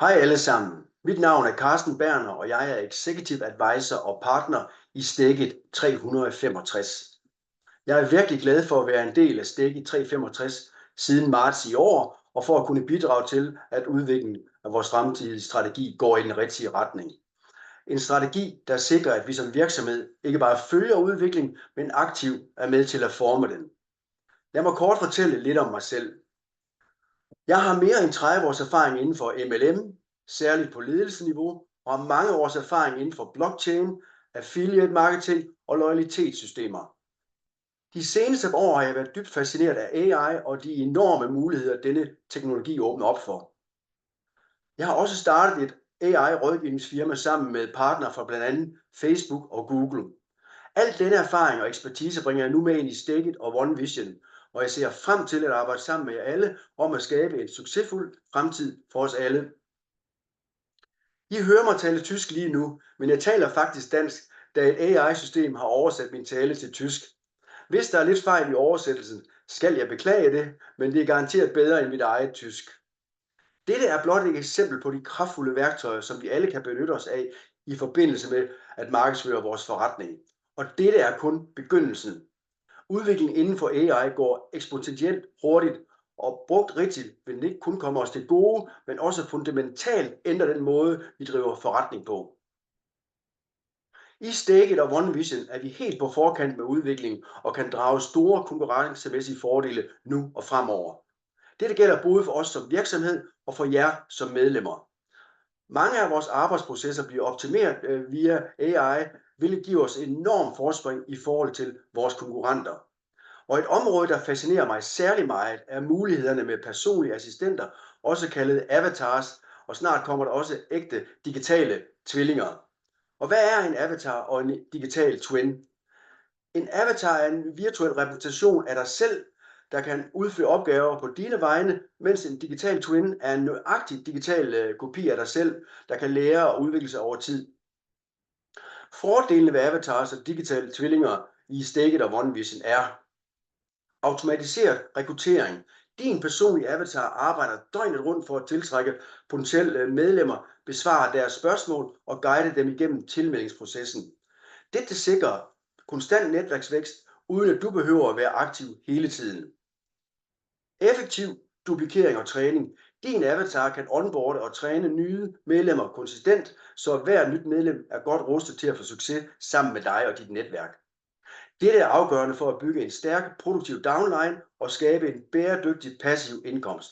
Hej alle sammen. Mit navn er Carsten Berner, og jeg er Executive Advisor og partner i Stegit 365. Jeg er virkelig glad for at være en del af Stegit 365 siden marts i år, og for at kunne bidrage til, at udviklingen af vores fremtidige strategi går i den rigtige retning. En strategi, der sikrer, at vi som virksomhed ikke bare følger udviklingen, men aktivt er med til at forme den. Lad mig kort fortælle lidt om mig selv. Jeg har mere end 30 års erfaring inden for MLM, særligt på ledelsesniveau, og har mange års erfaring inden for blockchain, affiliate marketing og loyalitetssystemer. De seneste år har jeg været dybt fascineret af AI og de enorme muligheder, denne teknologi åbner op for. Jeg har også startet et AI-rådgivningsfirma sammen med partnere fra blandt andet Facebook og Google. Al denne erfaring og ekspertise bringer jeg nu med ind i Stegit og OneVision, og jeg ser frem til at arbejde sammen med jer alle om at skabe en succesfuld fremtid for os alle. I hører mig tale tysk lige nu, men jeg taler faktisk dansk, da et AI-system har oversat min tale til tysk. Hvis der er lidt fejl i oversættelsen, skal jeg beklage det, men det er garanteret bedre end mit eget tysk. Dette er blot et eksempel på de kraftfulde værktøjer, som vi alle kan benytte os af i forbindelse med at markedsføre vores forretning. Og dette er kun begyndelsen. Udviklingen inden for AI går eksponentielt hurtigt, og brugt rigtigt vil den ikke kun komme os til gode, men også fundamentalt ændre den måde, vi driver forretning på. I Stegit og OneVision er vi helt på forkant med udviklingen og kan drage store konkurrencemæssige fordele nu og fremover. Dette gælder både for os som virksomhed og for jer som medlemmer. Mange af vores arbejdsprocesser bliver optimeret via AI, hvilket giver os enorm forspring i forhold til vores konkurrenter. Og et område, der fascinerer mig særlig meget, er mulighederne med personlige assistenter, også kaldet avatars, og snart kommer der også ægte digitale tvillinger. Og hvad er en avatar og en digital twin? En avatar er en virtuel repræsentation af dig selv, der kan udføre opgaver på dine vegne, mens en digital twin er en nøjagtig digital kopi af dig selv, der kan lære og udvikle sig over tid. Fordelene ved avatars og digitale tvillinger i Stegit og OneVision er automatiseret rekruttering. Din personlige avatar arbejder døgnet rundt for at tiltrække potentielle medlemmer, besvare deres spørgsmål og guide dem igennem tilmeldingsprocessen. Dette sikrer konstant netværksvækst, uden at du behøver at være aktiv hele tiden. Effektiv duplikering og træning. Din avatar kan onboarde og træne nye medlemmer konsistent, så hver nyt medlem er godt rustet til at få succes sammen med dig og dit netværk. Dette er afgørende for at bygge en stærk, produktiv downline og skabe en bæredygtig passiv indkomst.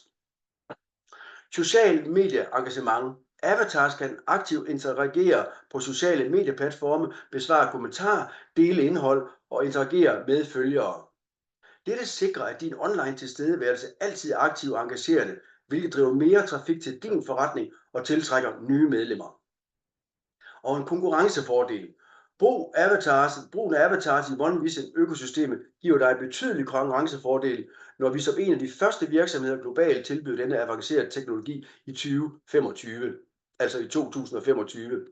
Social medieengagement. Avatars kan aktivt interagere på sociale medieplatforme, besvare kommentarer, dele indhold og interagere med følgere. Dette sikrer, at din online tilstedeværelse altid er aktiv og engagerende, hvilket driver mere trafik til din forretning og tiltrækker nye medlemmer. Og en konkurrencefordel. Brugen af avatars i OneVision økosystemet giver dig en betydelig konkurrencefordel, når vi som en af de første virksomheder globalt tilbyder denne avancerede teknologi i 2025, altså i 2025.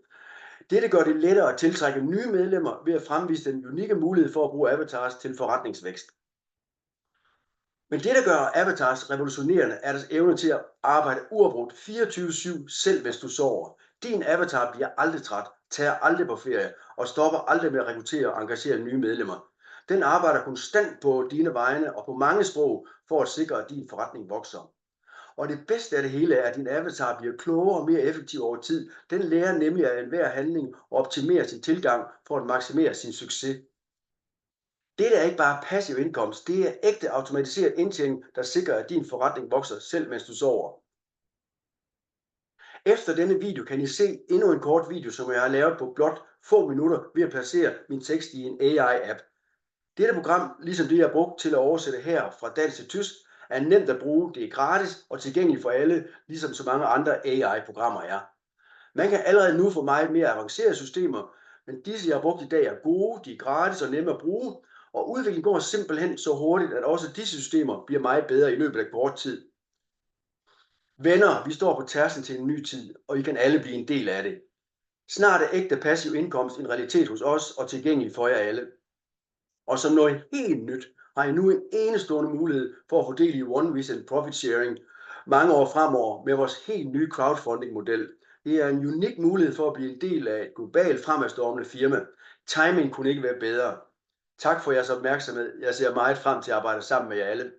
Dette gør det lettere at tiltrække nye medlemmer ved at fremvise den unikke mulighed for at bruge avatars til forretningsvækst. Men det, der gør avatars revolutionerende, er deres evne til at arbejde uafbrudt 24/7, selv hvis du sover. Din avatar bliver aldrig træt, tager aldrig på ferie og stopper aldrig med at rekruttere og engagere nye medlemmer. Den arbejder konstant på dine vegne og på mange sprog for at sikre, at din forretning vokser. Og det bedste af det hele er, at din avatar bliver klogere og mere effektiv over tid. Den lærer nemlig af enhver handling og optimerer sin tilgang for at maksimere sin succes. Dette er ikke bare passiv indkomst, det er ægte automatiseret indtjening, der sikrer, at din forretning vokser selv mens du sover. Efter denne video kan I se endnu en kort video, som jeg har lavet på blot få minutter ved at placere min tekst i en AI-app. Dette program, ligesom det jeg har brugt til at oversætte her fra dansk til tysk, er nemt at bruge, det er gratis og tilgængeligt for alle, ligesom så mange andre AI-programmer er. Man kan allerede nu få meget mere avancerede systemer, men disse jeg har brugt i dag er gode, de er gratis og nemme at bruge, og udviklingen går simpelthen så hurtigt, at også disse systemer bliver meget bedre i løbet af kort tid. Venner, vi står på tærsklen til en ny tid, og I kan alle blive en del af det. Snart er ægte passiv indkomst en realitet hos os og tilgængelig for jer alle. Og som noget helt nyt har I nu en enestående mulighed for at få del i OneVision Profit Sharing, mange år fremover med vores helt nye crowdfunding-model. Det er en unik mulighed for at blive en del af et globalt fremadstormende firma. Timing kunne ikke være bedre. Tak for jeres opmærksomhed. Jeg ser meget frem til at arbejde sammen med jer alle.